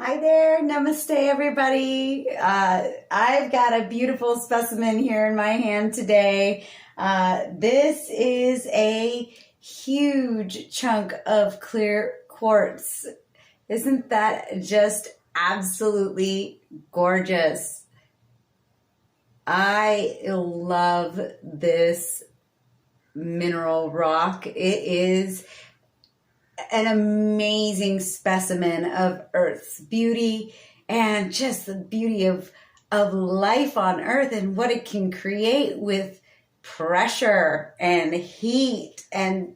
Hi there, namaste everybody. I've got a beautiful specimen here in my hand today. This is a huge chunk of clear quartz. Isn't that just absolutely gorgeous? I love this mineral rock. It is an amazing specimen of Earth's beauty and just the beauty of life on Earth and what it can create with pressure and heat and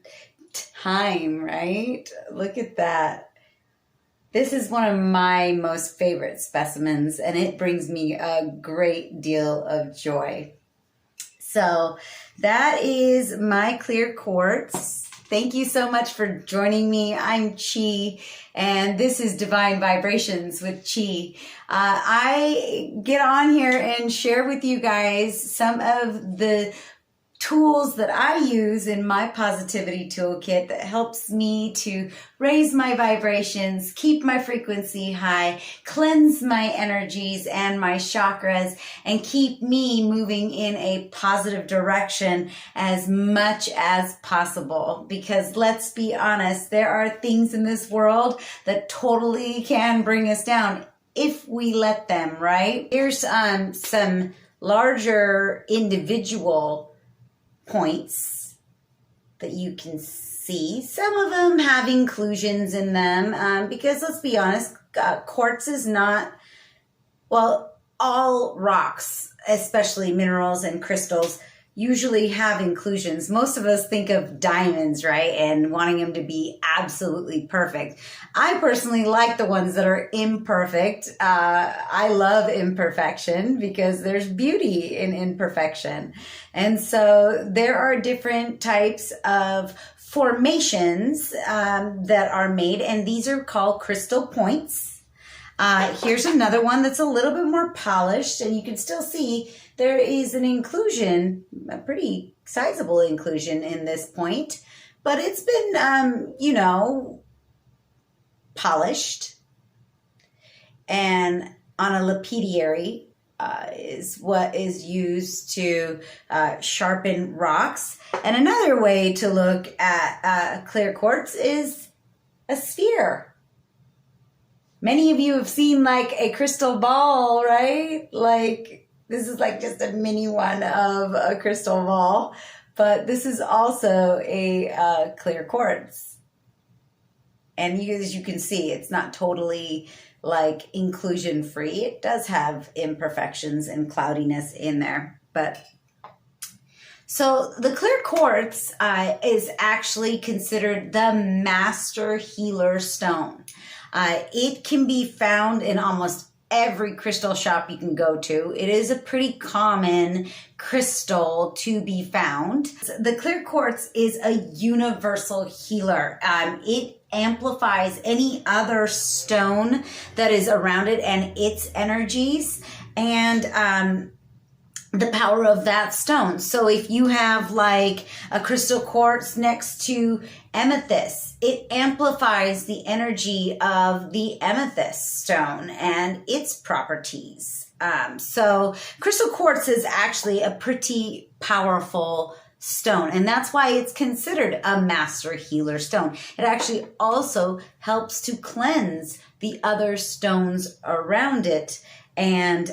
time, right? Look at that. This is one of my most favorite specimens, and it brings me a great deal of joy. So that is my clear quartz. Thank you so much for joining me. I'm Chi, and this is Divine Vibrations with Chi. I get on here and share with you guys some of the tools that I use in my positivity toolkit that helps me to raise my vibrations, keep my frequency high, cleanse my energies and my chakras, and keep me moving in a positive direction as much as possible. Because let's be honest, there are things in this world that totally can bring us down if we let them, right? Here's some larger individual points that you can see. Some of them have inclusions in them because let's be honest, quartz is not, well, all rocks, especially minerals and crystals, usually have inclusions. Most of us think of diamonds, right? And wanting them to be absolutely perfect. I personally like the ones that are imperfect. I love imperfection because there's beauty in imperfection. And so there are different types of formations that are made, and these are called crystal points. Here's another one that's a little bit more polished, and you can still see there is an inclusion, a pretty sizable inclusion in this point, but it's been, polished. And on a lapidary is what is used to sharpen rocks. And another way to look at clear quartz is a sphere. Many of you have seen like a crystal ball, right? Like, this is like just a mini one of a crystal ball, but this is also a clear quartz. And as you can see, it's not totally like inclusion free. It does have imperfections and cloudiness in there. But so the clear quartz is actually considered the master healer stone. It can be found in almost every crystal shop you can go to. It is a pretty common crystal to be found. The clear quartz is a universal healer. It amplifies any other stone that is around it and its energies and the power of that stone. So if you have like a crystal quartz next to amethyst, it amplifies the energy of the amethyst stone and its properties. So crystal quartz is actually a pretty powerful stone, and that's why it's considered a master healer stone. It actually also helps to cleanse the other stones around it and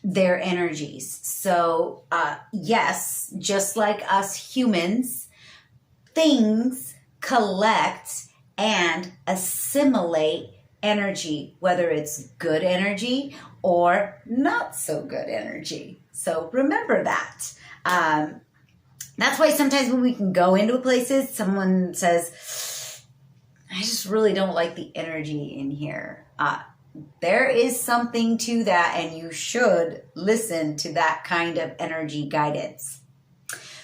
their energies. So yes, just like us humans, things collect and assimilate energy, whether it's good energy or not so good energy. So remember that. That's why sometimes when we can go into places, someone says, I just really don't like the energy in here. There is something to that, and you should listen to that kind of energy guidance.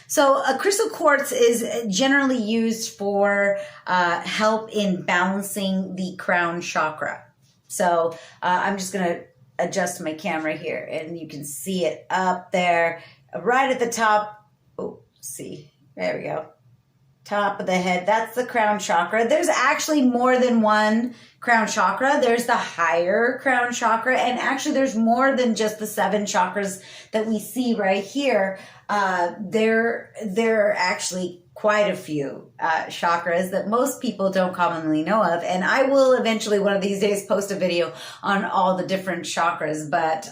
So a crystal quartz is generally used for help in balancing the crown chakra. So I'm just going to adjust my camera here, and you can see it up there right at the top. Oh, see, there we go. top of the head, that's the crown chakra. There's actually more than one crown chakra. There's the higher crown chakra, and actually there's more than just the 7 chakras that we see right here. There are actually quite a few chakras that most people don't commonly know of, and I will eventually one of these days post a video on all the different chakras, but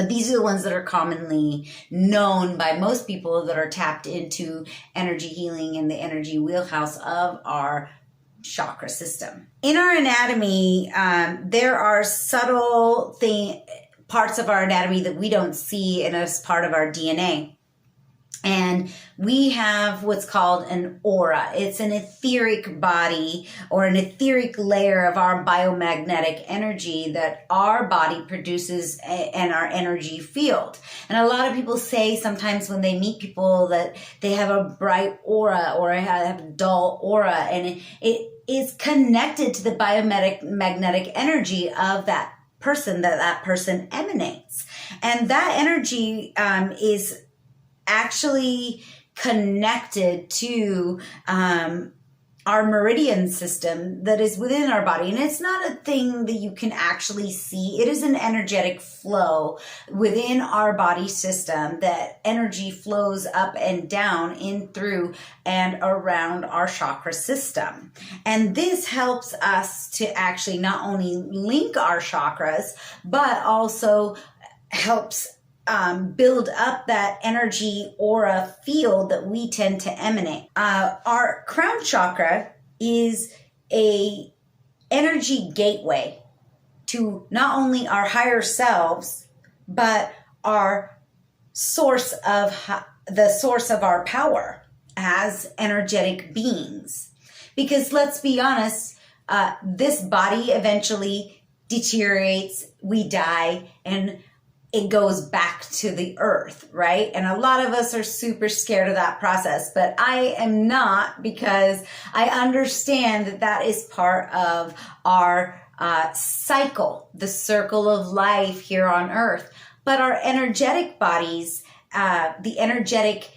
these are the ones that are commonly known by most people that are tapped into energy healing and the energy wheelhouse of our chakra system. In our anatomy, there are subtle parts of our anatomy that we don't see and as part of our DNA. And we have what's called an aura. It's an etheric body or an etheric layer of our biomagnetic energy that our body produces and our energy field. And a lot of people say sometimes when they meet people that they have a bright aura or have a dull aura, and it is connected to the biomagnetic energy of that person that person emanates. And that energy is actually connected to our meridian system that is within our body. And it's not a thing that you can actually see. It is an energetic flow within our body system that energy flows up and down in, through, and around our chakra system. And this helps us to actually not only link our chakras, but also helps build up that energy aura field that we tend to emanate. Our crown chakra is a energy gateway to not only our higher selves, but our source of the source of our power as energetic beings. Because let's be honest, this body eventually deteriorates, we die, and it goes back to the earth, right? And a lot of us are super scared of that process, but I am not, because I understand that that is part of our cycle, the circle of life here on earth. But our energetic bodies, the energetic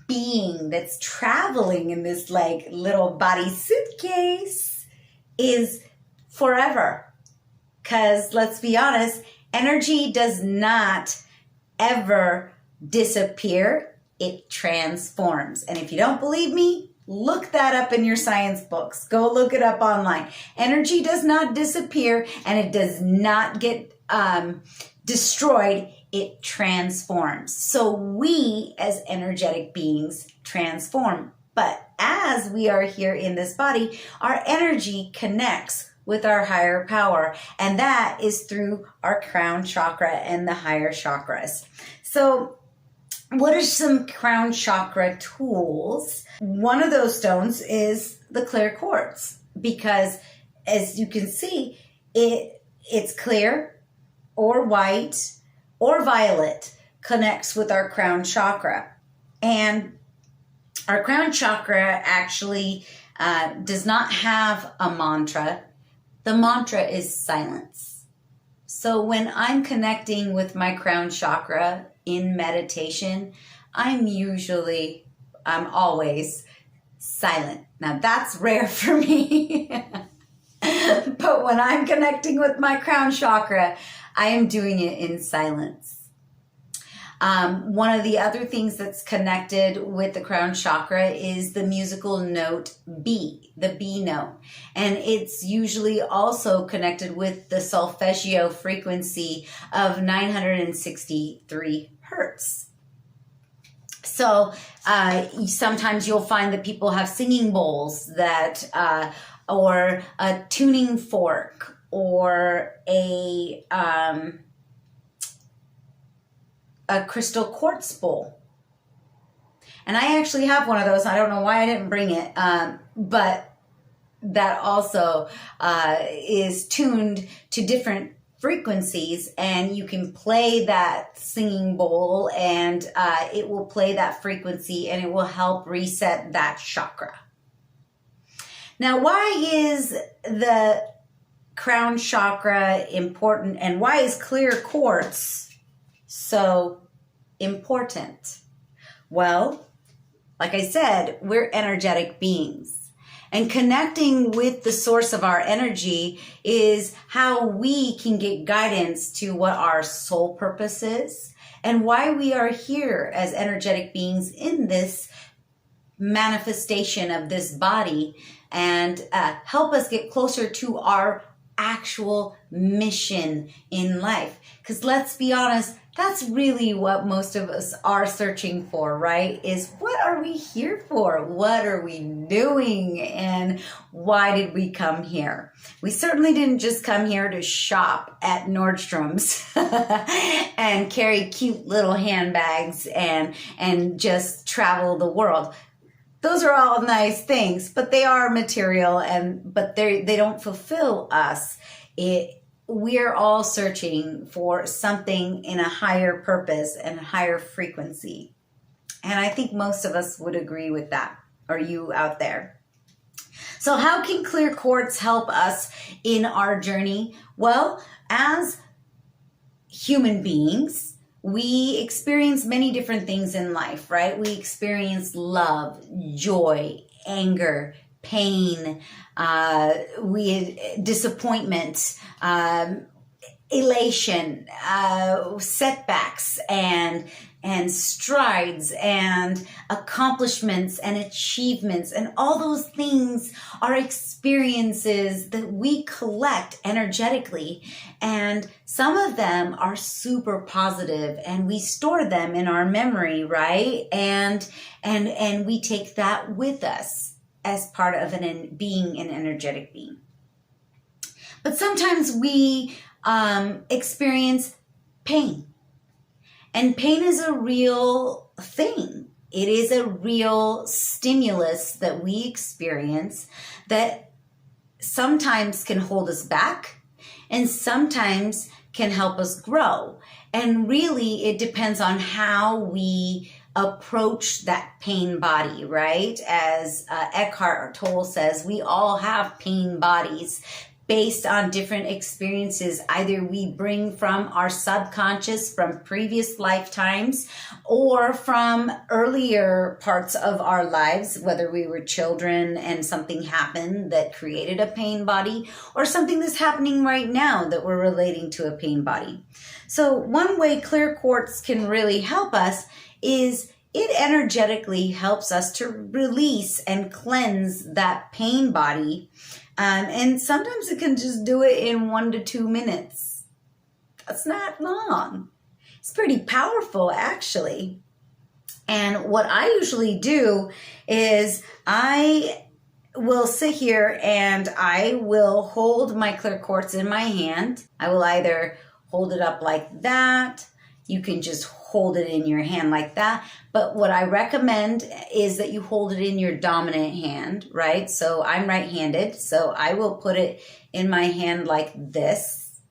being that's traveling in this like little body suitcase is forever. Because let's be honest, energy does not ever disappear. It transforms. And if you don't believe me, look that up in your science books. Go look it up online. Energy does not disappear, and it does not get destroyed. It transforms. So we as energetic beings transform. But as we are here in this body, our energy connects with our higher power, and that is through our crown chakra and the higher chakras. So what are some crown chakra tools? One of those stones is the clear quartz, because as you can see, it's clear or white or violet, connects with our crown chakra. And our crown chakra actually does not have a mantra. The mantra is silence. So when I'm connecting with my crown chakra in meditation, I'm always silent. Now that's rare for me. But when I'm connecting with my crown chakra, I am doing it in silence. One of the other things that's connected with the crown chakra is the musical note B, the B note. And it's usually also connected with the solfeggio frequency of 963 hertz. So sometimes you'll find that people have singing bowls that, or a tuning fork, or a crystal quartz bowl. And I actually have one of those. I don't know why I didn't bring it, but that also is tuned to different frequencies, and you can play that singing bowl and it will play that frequency, and it will help reset that chakra. Now, why is the crown chakra important, and why is clear quartz so important? Well, Like I said, we're energetic beings. And connecting with the source of our energy is how we can get guidance to what our soul purpose is and why we are here as energetic beings in this manifestation of this body, and help us get closer to our actual mission in life. Because let's be honest, that's really what most of us are searching for, right? Is what are we here for? What are we doing? And why did we come here? We certainly didn't just come here to shop at Nordstrom's and carry cute little handbags and just travel the world. Those are all nice things, but they are material, but they don't fulfill us. We're all searching for something in a higher purpose and higher frequency. And I think most of us would agree with that, or you out there. So how can clear quartz help us in our journey? Well, as human beings, we experience many different things in life, right? We experience love, joy, anger, pain, disappointment, elation, setbacks, and strides, and accomplishments, and achievements, and all those things are experiences that we collect energetically, and some of them are super positive, and we store them in our memory, right? And we take that with us as part of being an energetic being. But sometimes we experience pain. And pain is a real thing. It is a real stimulus that we experience that sometimes can hold us back and sometimes can help us grow. And really, it depends on how we approach that pain body, right? As Eckhart Tolle says, we all have pain bodies based on different experiences. Either we bring from our subconscious, from previous lifetimes, or from earlier parts of our lives, whether we were children and something happened that created a pain body, or something that's happening right now that we're relating to a pain body. So one way clear quartz can really help us is it energetically helps us to release and cleanse that pain body. And sometimes it can just do it in 1 to 2 minutes. That's not long. It's pretty powerful, actually. And what I usually do is I will sit here and I will hold my clear quartz in my hand. I will either hold it up like that. You can just hold it in your hand like that. But what I recommend is that you hold it in your dominant hand, right? So I'm right-handed, so I will put it in my hand like this.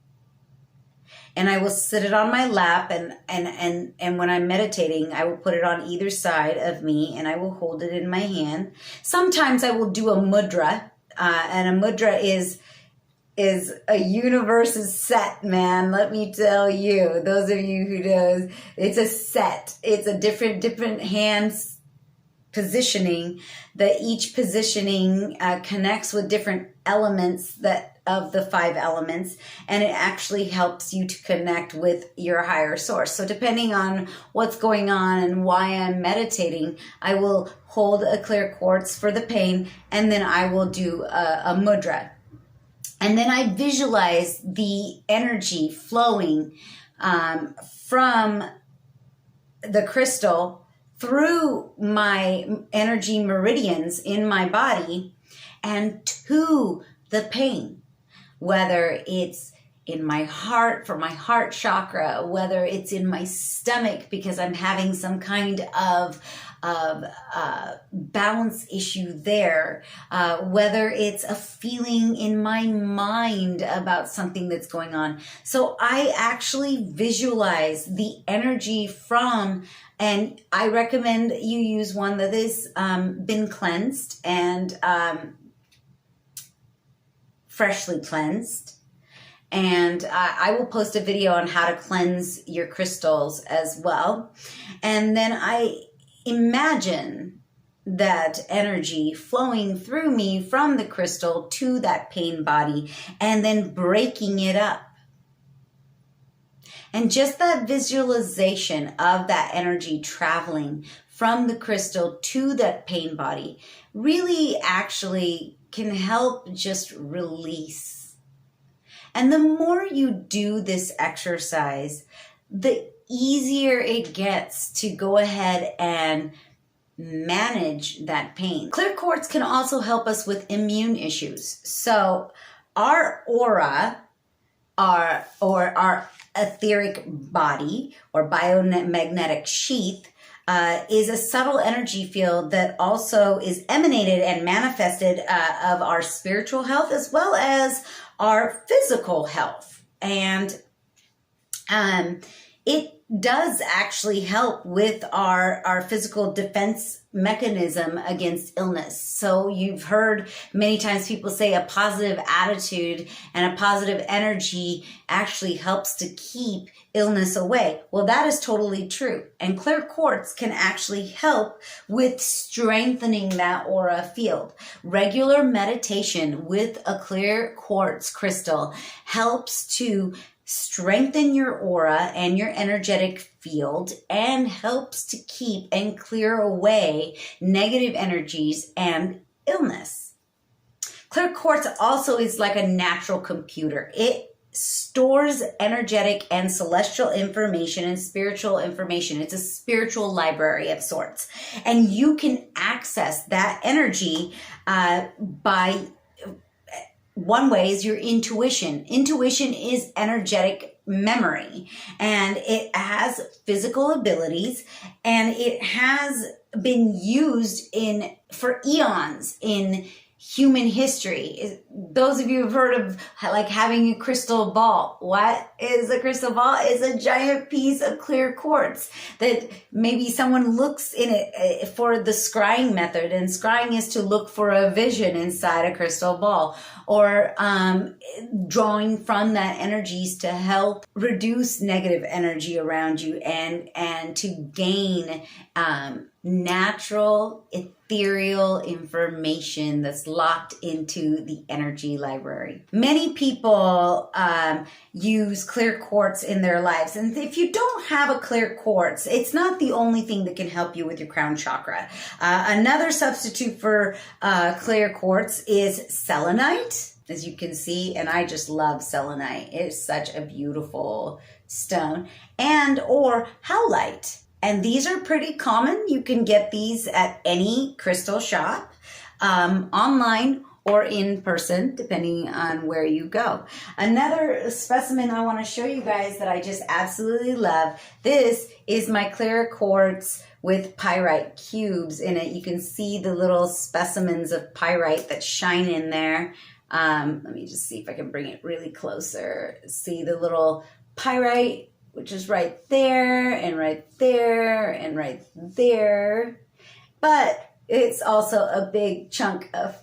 And I will sit it on my lap, and when I'm meditating, I will put it on either side of me, and I will hold it in my hand. Sometimes I will do a mudra, and a mudra is a universe's set, man. Let me tell you, those of you who knows, it's a set. It's a different hands positioning, that each positioning connects with different elements of the 5 elements, and it actually helps you to connect with your higher source. So depending on what's going on and why I'm meditating, I will hold a clear quartz for the pain, and then I will do a mudra. And then I visualize the energy flowing from the crystal through my energy meridians in my body and to the pain, whether it's in my heart for my heart chakra, whether it's in my stomach because I'm having some kind of balance issue there, whether it's a feeling in my mind about something that's going on. So I actually visualize the energy from, and I recommend you use one that has been cleansed and freshly cleansed. And I will post a video on how to cleanse your crystals as well. And then I imagine that energy flowing through me from the crystal to that pain body and then breaking it up. And just that visualization of that energy traveling from the crystal to that pain body really actually can help just release. And the more you do this exercise, the easier it gets to go ahead and manage that pain. Clear quartz can also help us with immune issues. So our aura, our etheric body or biomagnetic sheath is a subtle energy field that also is emanated and manifested of our spiritual health as well as our physical health. And it does actually help with our physical defense mechanism against illness. So you've heard many times people say a positive attitude and a positive energy actually helps to keep illness away. Well, that is totally true. And clear quartz can actually help with strengthening that aura field. Regular meditation with a clear quartz crystal helps to strengthen your aura and your energetic field and helps to keep and clear away negative energies and illness. Clear quartz also is like a natural computer. It stores energetic and celestial information and spiritual information. It's a spiritual library of sorts. And you can access that energy by one way is your intuition. Intuition is energetic memory, and it has physical abilities, and it has been used for eons in human history. Those of you who've heard of like having a crystal ball. What is a crystal ball? It's a giant piece of clear quartz that maybe someone looks in it for the scrying method, and scrying is to look for a vision inside a crystal ball, or drawing from that energies to help reduce negative energy around you and to gain natural ethereal information that's locked into the energy library. Many people use clear quartz in their lives. And if you don't have a clear quartz, it's not the only thing that can help you with your crown chakra. Another substitute for clear quartz is selenite, as you can see. And I just love selenite. It's such a beautiful stone. And or howlite. And these are pretty common. You can get these at any crystal shop, online or in person, depending on where you go. Another specimen I want to show you guys that I just absolutely love. This is my clear quartz with pyrite cubes in it. You can see the little specimens of pyrite that shine in there. Let me just see if I can bring it really closer. See the little pyrite, which is right there and right there and right there. But it's also a big chunk of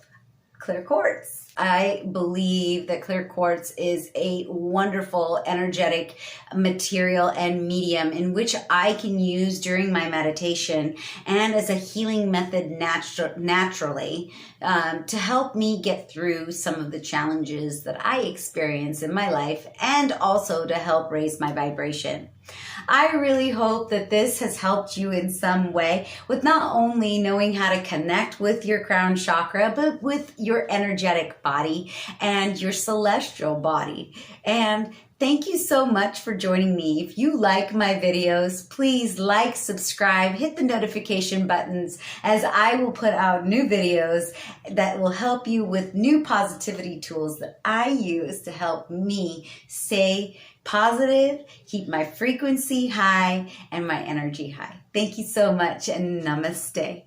clear quartz. I believe that clear quartz is a wonderful energetic material and medium in which I can use during my meditation and as a healing method naturally to help me get through some of the challenges that I experience in my life and also to help raise my vibration. I really hope that this has helped you in some way with not only knowing how to connect with your crown chakra, but with your energetic body and your celestial body. And thank you so much for joining me. If you like my videos, please like, subscribe, hit the notification buttons as I will put out new videos that will help you with new positivity tools that I use to help me stay positive, keep my frequency high and my energy high. Thank you so much, and namaste.